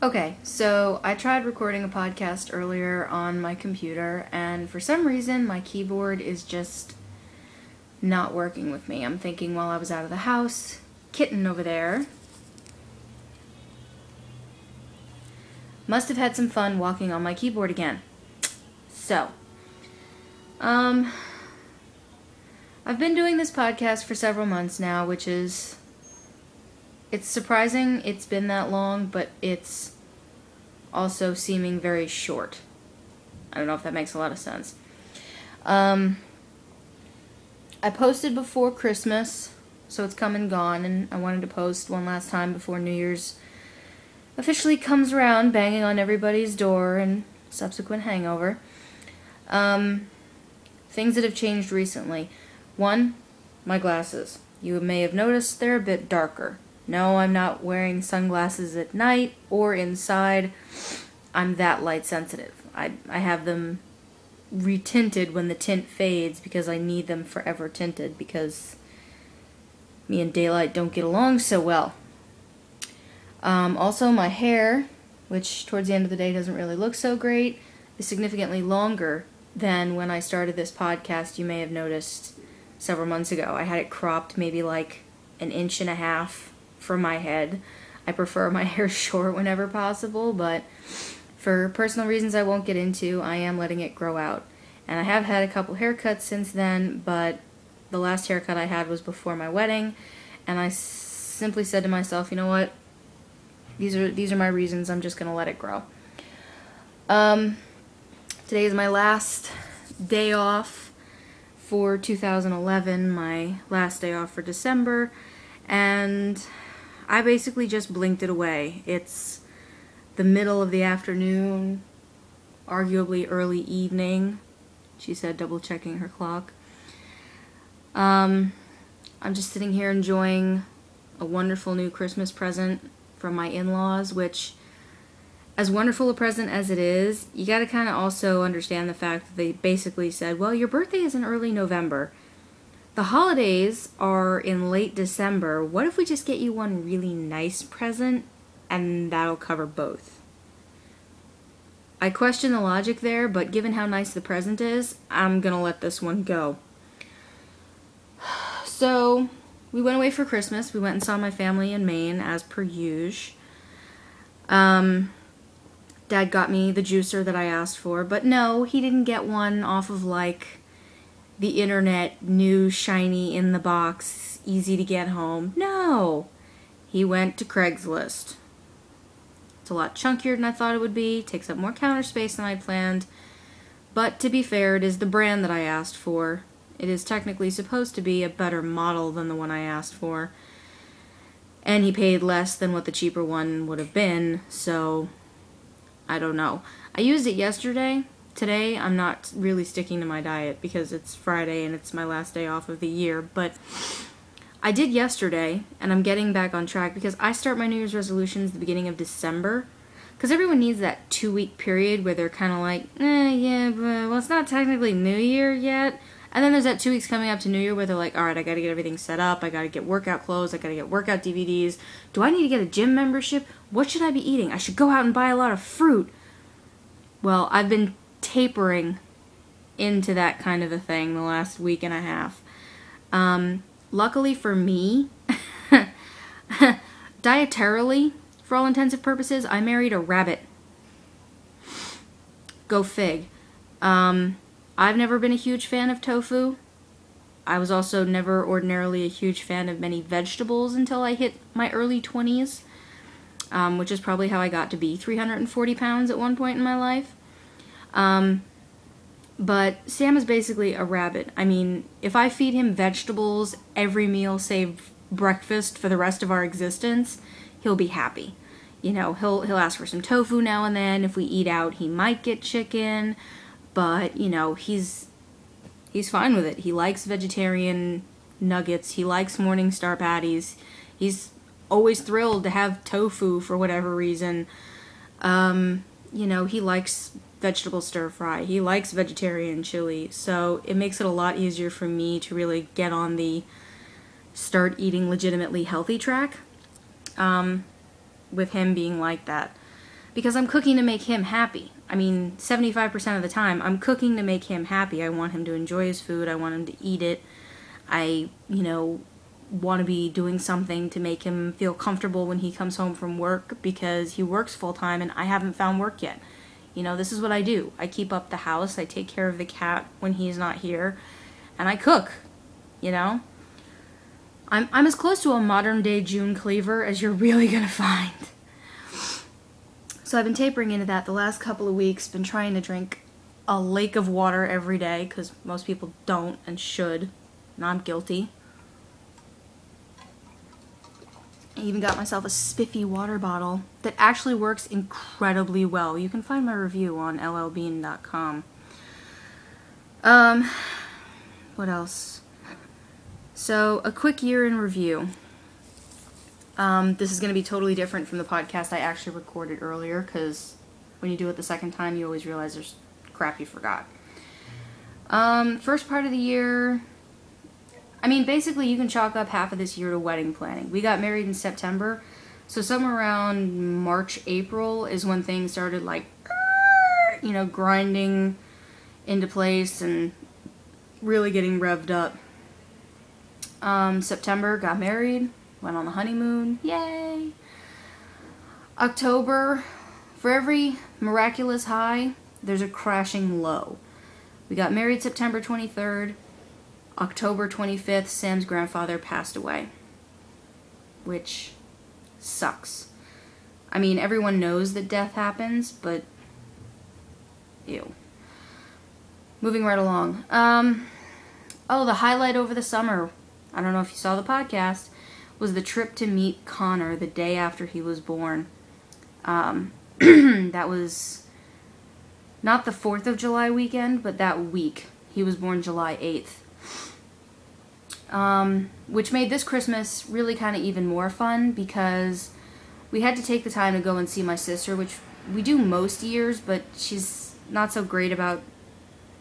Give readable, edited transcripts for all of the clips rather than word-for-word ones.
Okay, so I tried recording a podcast earlier on my computer, and for some reason my keyboard is just not working with me. I'm thinking while I was out of the house, Kitten over there must have had some fun walking on my keyboard again. So, I've been doing this podcast for several months now, which is... It's surprising it's been that long, but it's also seeming very short. I don't know if that makes a lot of sense. I posted before Christmas, so it's come and gone, and I wanted to post one last time before New Year's officially comes around, banging on everybody's door and subsequent hangover. Things that have changed recently. One, my glasses. You may have noticed they're a bit darker. No, I'm not wearing sunglasses at night or inside. I'm that light sensitive. I have them retinted when the tint fades because I need them forever tinted because me and daylight don't get along so well. Also, my hair, which towards the end of the day doesn't really look so great, is significantly longer than when I started this podcast. You may have noticed several months ago. I had it cropped maybe like 1.5 inches from my head. I prefer my hair short whenever possible, but for personal reasons I won't get into, I am letting it grow out. And I have had a couple haircuts since then, but the last haircut I had was before my wedding, and I simply said to myself, you know what? These are my reasons. I'm just gonna let it grow. Today is my last day off for 2011, my last day off for December, and I basically just blinked it away. It's the middle of the afternoon, arguably early evening, she said, double checking her clock. I'm just sitting here enjoying a wonderful new Christmas present from my in-laws, which, as wonderful a present as it is, you gotta kind of also understand the fact that they basically said, well, your birthday is in early November. The holidays are in late December. What if we just get you one really nice present and that'll cover both? I question the logic there, but given how nice the present is, I'm gonna let this one go. So, we went away for Christmas. We went and saw my family in Maine, as per usual. Dad got me the juicer that I asked for, but no, he didn't get one off of, like, the internet, new, shiny, in the box, easy to get home. No! He went to Craigslist. It's a lot chunkier than I thought it would be, takes up more counter space than I'd planned, but to be fair, it is the brand that I asked for. It is technically supposed to be a better model than the one I asked for, and he paid less than what the cheaper one would have been, so I don't know. I used it yesterday. Today, I'm not really sticking to my diet because it's Friday and it's my last day off of the year, but I did yesterday, and I'm getting back on track because I start my New Year's resolutions at the beginning of December, because everyone needs that 2-week period where they're kind of like, yeah, but, well, it's not technically New Year yet, and then there's that 2 weeks coming up to New Year where they're like, alright, I gotta get everything set up, I gotta get workout clothes, I gotta get workout DVDs, do I need to get a gym membership? What should I be eating? I should go out and buy a lot of fruit. Well, I've been tapering into that kind of a thing the last week and a half. Luckily for me, dietarily, for all intensive purposes, I married a rabbit. Go fig. I've never been a huge fan of tofu. I was also never ordinarily a huge fan of many vegetables until I hit my early 20s, which is probably how I got to be 340 pounds at one point in my life. But Sam is basically a rabbit. I mean, if I feed him vegetables every meal save breakfast for the rest of our existence, he'll be happy. You know, he'll ask for some tofu now and then. If we eat out, he might get chicken, but, you know, he's fine with it. He likes vegetarian nuggets. He likes Morningstar patties. He's always thrilled to have tofu for whatever reason. You know, he likes vegetable stir fry. He likes vegetarian chili. So it makes it a lot easier for me to really get on the start eating legitimately healthy track, with him being like that. because I'm cooking to make him happy. I mean, 75% of the time, I'm cooking to make him happy. I want him to enjoy his food. I want him to eat it. I, want to be doing something to make him feel comfortable when he comes home from work, because he works full-time and I haven't found work yet. This is what I do. I keep up the house. I take care of the cat when he's not here. And I cook, I'm as close to a modern-day June Cleaver as you're really going to find. So I've been tapering into that the last couple of weeks, been trying to drink a lake of water every day, because most people don't and should, and I'm guilty. I even got myself a spiffy water bottle that actually works incredibly well. You can find my review on llbean.com. What else? So, a quick year in review. This is going to be totally different from the podcast I actually recorded earlier, because when you do it the second time, you always realize there's crap you forgot. First part of the year, basically you can chalk up half of this year to wedding planning. We got married in September, so somewhere around March, April is when things started grinding into place and really getting revved up. September, got married, went on the honeymoon, yay! October, for every miraculous high, there's a crashing low. We got married September 23rd. October 25th, Sam's grandfather passed away, which sucks. Everyone knows that death happens, but ew. Moving right along. The highlight over the summer, I don't know if you saw the podcast, was the trip to meet Connor the day after he was born. That was not the 4th of July weekend, but that week. He was born July 8th. Which made this Christmas really kind of even more fun, because we had to take the time to go and see my sister, which we do most years, but she's not so great about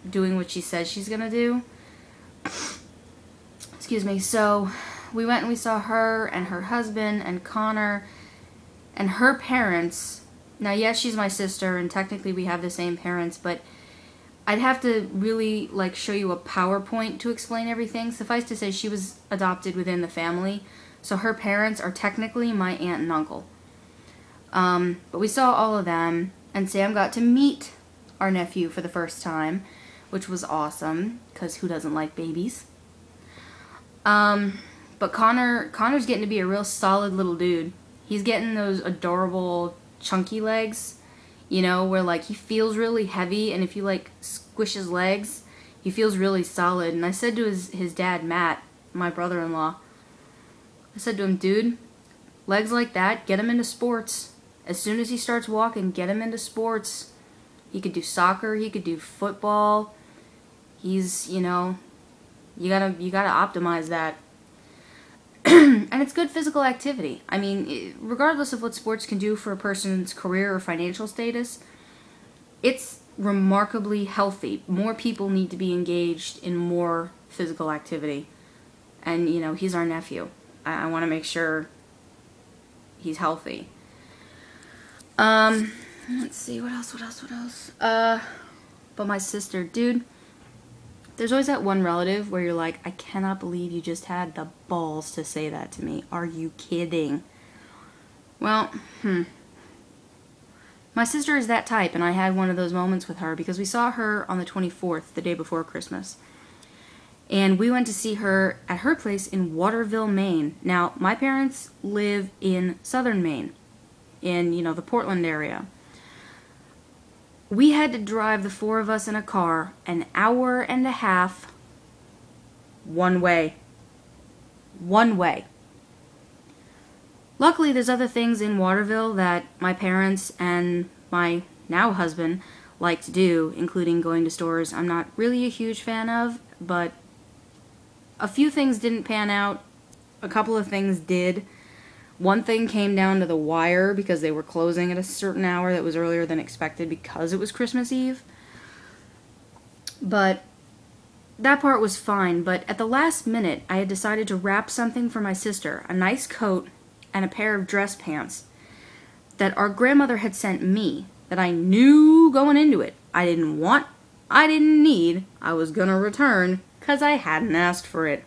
doing what she says she's gonna do. Excuse me. So we went and we saw her and her husband and Connor and her parents. Now, yes, she's my sister, and technically we have the same parents, but I'd have to really, show you a PowerPoint to explain everything. Suffice to say, she was adopted within the family, so her parents are technically my aunt and uncle. But we saw all of them, and Sam got to meet our nephew for the first time, which was awesome, because who doesn't like babies? But Connor's getting to be a real solid little dude. He's getting those adorable, chunky legs. Where he feels really heavy, and if you squish his legs, he feels really solid. And I said to his dad, Matt, my brother-in-law, I said to him, dude, legs like that, get him into sports. As soon as he starts walking, get him into sports. He could do soccer, he could do football. He's, you gotta optimize that. And it's good physical activity. Regardless of what sports can do for a person's career or financial status, it's remarkably healthy. More people need to be engaged in more physical activity. And, he's our nephew. I want to make sure he's healthy. Let's see, what else? But my sister, dude, there's always that one relative where you're like, I cannot believe you just had the balls to say that to me. Are you kidding? Well, my sister is that type, and I had one of those moments with her because we saw her on the 24th, the day before Christmas. And we went to see her at her place in Waterville, Maine. Now, my parents live in southern Maine, in, the Portland area. We had to drive the four of us in a car an hour and a half one way. One way. Luckily, there's other things in Waterville that my parents and my now husband like to do, including going to stores I'm not really a huge fan of, but a few things didn't pan out. A couple of things did. One thing came down to the wire because they were closing at a certain hour that was earlier than expected because it was Christmas Eve. But that part was fine. But at the last minute, I had decided to wrap something for my sister, a nice coat and a pair of dress pants. that our grandmother had sent me, that I knew going into it I didn't want, I didn't need, I was gonna return because I hadn't asked for it.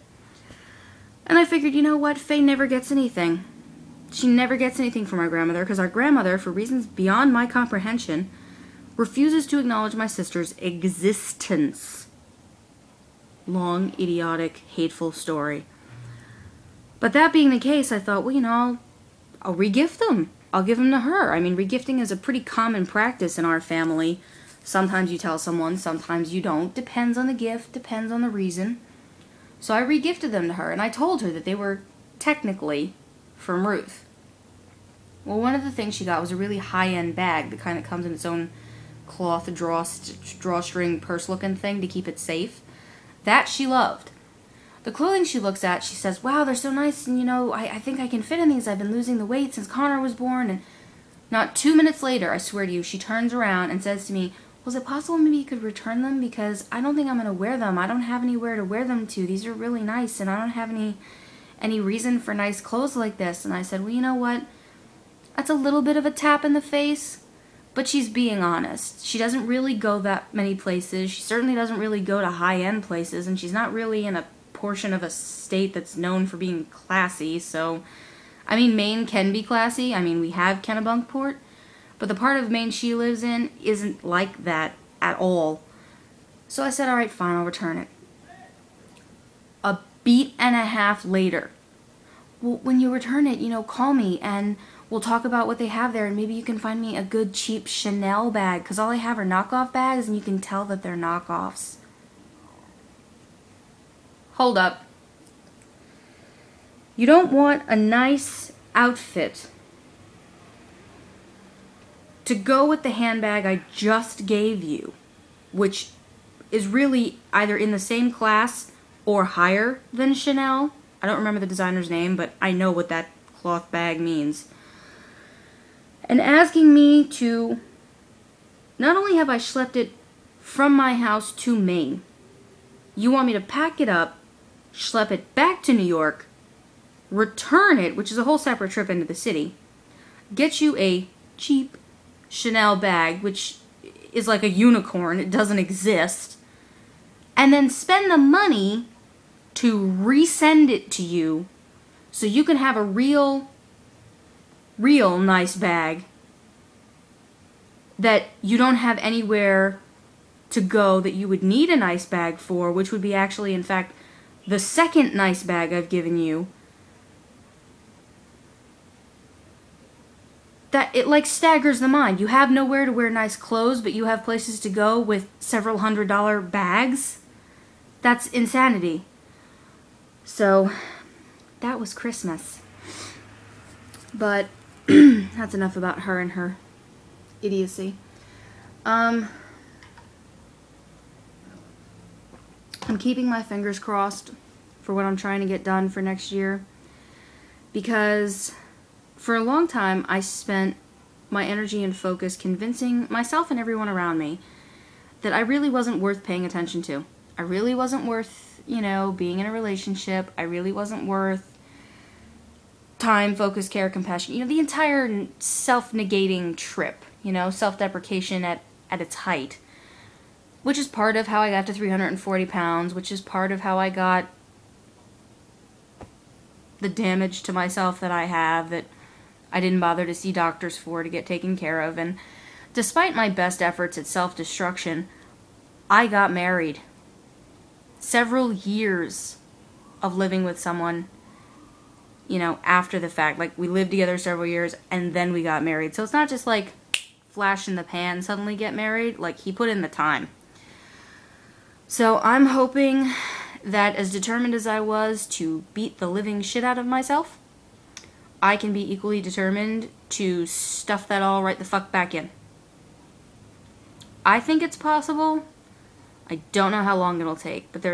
And I figured, you know what, Faye never gets anything. She never gets anything from our grandmother because our grandmother, for reasons beyond my comprehension, refuses to acknowledge my sister's existence. Long, idiotic, hateful story. But that being the case, I thought, well, you know, I'll regift them. I'll give them to her. I mean, regifting is a pretty common practice in our family. Sometimes you tell someone, sometimes you don't. Depends on the gift, depends on the reason. So I regifted them to her, and I told her that they were technically from Ruth. Well, one of the things she got was a really high-end bag, the kind that comes in its own cloth drawstring purse-looking thing to keep it safe. That she loved. The clothing she looks at, she says, wow, they're so nice, and you know, I think I can fit in these. I've been losing the weight since Connor was born. And not 2 minutes later, I swear to you, she turns around and says to me, was it possible maybe you could return them? Because I don't think I'm going to wear them. I don't have anywhere to wear them to. These are really nice, and I don't have any reason for nice clothes like this. And I said, well, you know what? That's a little bit of a tap in the face, but she's being honest. She doesn't really go that many places. She certainly doesn't really go to high-end places, and she's not really in a portion of a state that's known for being classy. So, I mean, Maine can be classy. I mean, we have Kennebunkport, but the part of Maine she lives in isn't like that at all. So I said, all right, fine, I'll return it. A beat and a half later, well, when you return it, you know, call me and we'll talk about what they have there, and maybe you can find me a good cheap Chanel bag, because all I have are knockoff bags, and you can tell that they're knockoffs. Hold up. You don't want a nice outfit to go with the handbag I just gave you, which is really either in the same class or higher than Chanel. I don't remember the designer's name, but I know what that cloth bag means. And asking me to, not only have I schlepped it from my house to Maine, you want me to pack it up, schlep it back to New York, return it, which is a whole separate trip into the city, get you a cheap Chanel bag, which is like a unicorn, it doesn't exist, and then spend the money to resend it to you so you can have a real nice bag that you don't have anywhere to go that you would need a nice bag for, which would be actually, in fact, the second nice bag I've given you. That it like staggers the mind. You have nowhere to wear nice clothes, but you have places to go with several $100 bags. That's insanity. So, that was Christmas. But that's enough about her and her idiocy. I'm keeping my fingers crossed for what I'm trying to get done for next year, because for a long time I spent my energy and focus convincing myself and everyone around me that I really wasn't worth paying attention to. I really wasn't worth, you know, being in a relationship. I really wasn't worth time, focus, care, compassion. You know, the entire self-negating trip, you know, self-deprecation at its height. Which is part of how I got to 340 pounds, which is part of how I got the damage to myself that I have, that I didn't bother to see doctors for to get taken care of. And despite my best efforts at self-destruction, I got married. Several years of living with someone, you know, after the fact. Like, we lived together several years, and then we got married. So it's not just like flash in the pan, suddenly get married. Like, he put in the time. So I'm hoping that, as determined as I was to beat the living shit out of myself, I can be equally determined to stuff that all right the fuck back in. I think it's possible. I don't know how long it'll take, but there's